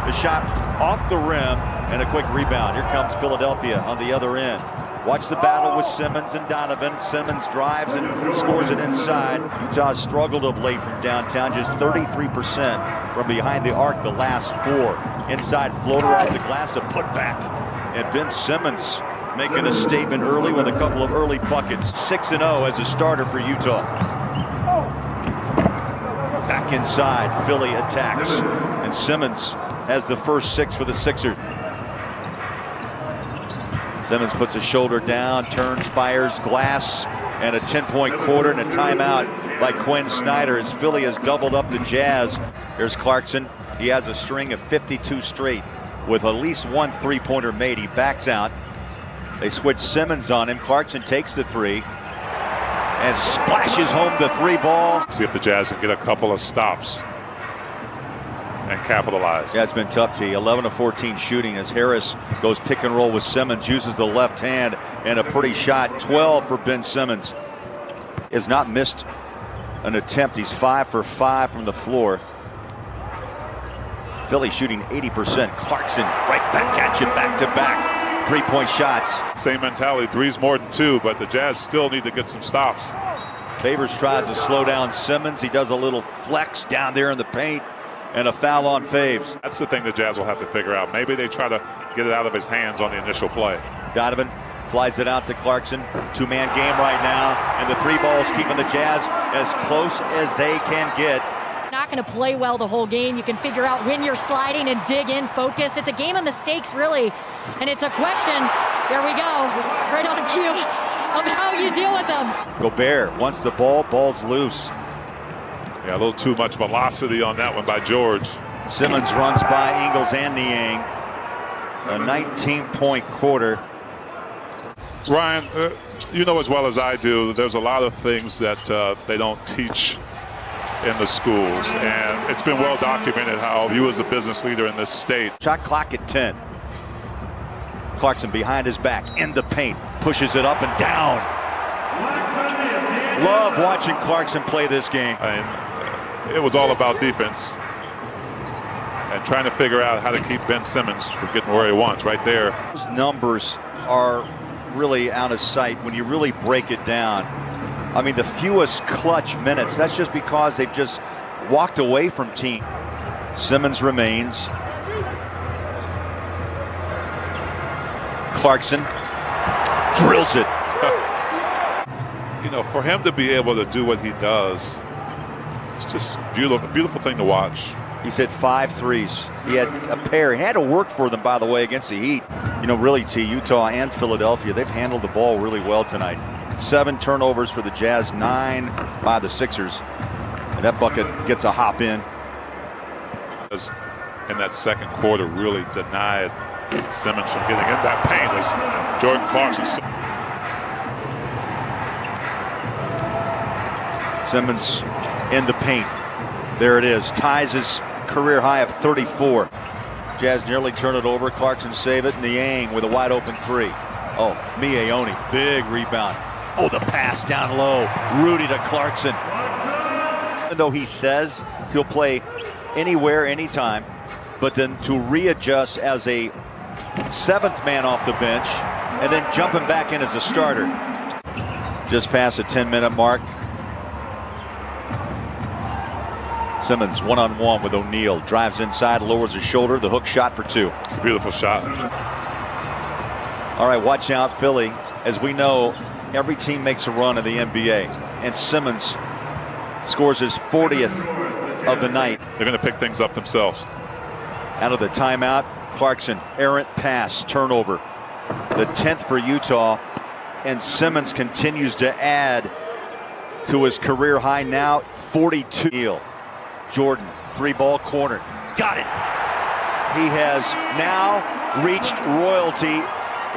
The shot off the rim and a quick rebound. Here comes Philadelphia on the other end. Watch the battle with Simmons and Donovan. Simmons drives and scores it inside. Utah struggled of late from downtown, just 33% from behind the arc the last 4. Inside floater off the glass, a putback. And Ben Simmons making a statement early with a couple of early buckets. 6-0 as a starter for Utah. Back inside, Philly attacks. And Simmons has the first 6 for the Sixers. Simmons puts his shoulder down, turns, fires, glass, and a 10-point quarter and a timeout by Quinn Snyder as Philly has doubled up the Jazz. Here's Clarkson. He has a string of 52 straight with at least one three-pointer made. He backs out. They switch Simmons on him. Clarkson takes the 3 and splashes home the 3 ball. See if the Jazz can get a couple of stops and capitalize. Yeah, it's been tough, T. 11 of 14 shooting as Harris goes pick and roll with Simmons, uses the left hand, and a pretty shot. 12 for Ben Simmons. Has not missed an attempt. He's 5 for 5 from the floor. Philly shooting 80%. Clarkson right back at you, back to back. 3-point shots. Same mentality, 3's more than 2, but the Jazz still need to get some stops. Favors tries to slow down Simmons. He does a little flex down there in the paint. And a foul on Faves. That's the thing the Jazz will have to figure out. Maybe they try to get it out of his hands on the initial play. Donovan flies it out to Clarkson. 2-man game right now. And the 3 balls keeping the Jazz as close as they can get. Not going to play well the whole game. You can figure out when you're sliding and dig in, focus. It's a game of mistakes, really. And it's a question, there we go, right on cue, of how you deal with them. Gobert wants the ball, ball's loose. Yeah, a little too much velocity on that one by George. Simmons runs by Ingles and Niang. A 19-point quarter. Ryan, you know as well as I do, there's a lot of things that they don't teach in the schools. And it's been well documented how you as a business leader in this state. Shot clock at 10. Clarkson behind his back, in the paint. Pushes it up and down. Love watching Clarkson play this game. It was all about defense and trying to figure out how to keep Ben Simmons from getting where he wants right there. Those numbers are really out of sight when you really break it down. I mean, the fewest clutch minutes. That's just because they've just walked away from team. Simmons remains. Clarkson drills it. You know, for him to be able to do what he does, it's just beautiful thing to watch. He's hit 5 threes. He had a pair. He had to work for them, by the way, against the Heat. You know, really, T, Utah and Philadelphia, they've handled the ball really well tonight. 7 turnovers for the Jazz, 9 by the Sixers. And that bucket gets a hop in. In that second quarter, really denied Simmons from getting in that paint as Jordan Clarkson still. Simmons in the paint. There it is. Ties his career high of 34. Jazz nearly turn it over. Clarkson save it. Niang with a wide open 3. Oh, Miaoni. Big rebound. Oh, the pass down low. Rudy to Clarkson. Even though he says he'll play anywhere, anytime, but then to readjust as a 7th man off the bench and then jumping back in as a starter. Just past the 10-minute mark. Simmons one-on-one with O'Neal. Drives inside, lowers his shoulder. The hook shot for 2. It's a beautiful shot. All right, watch out, Philly. As we know, every team makes a run in the NBA. And Simmons scores his 40th of the night. They're going to pick things up themselves. Out of the timeout, Clarkson, errant pass, turnover. The 10th for Utah. And Simmons continues to add to his career high now, 42. Jordan, 3-ball corner. Got it. He has now reached royalty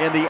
in the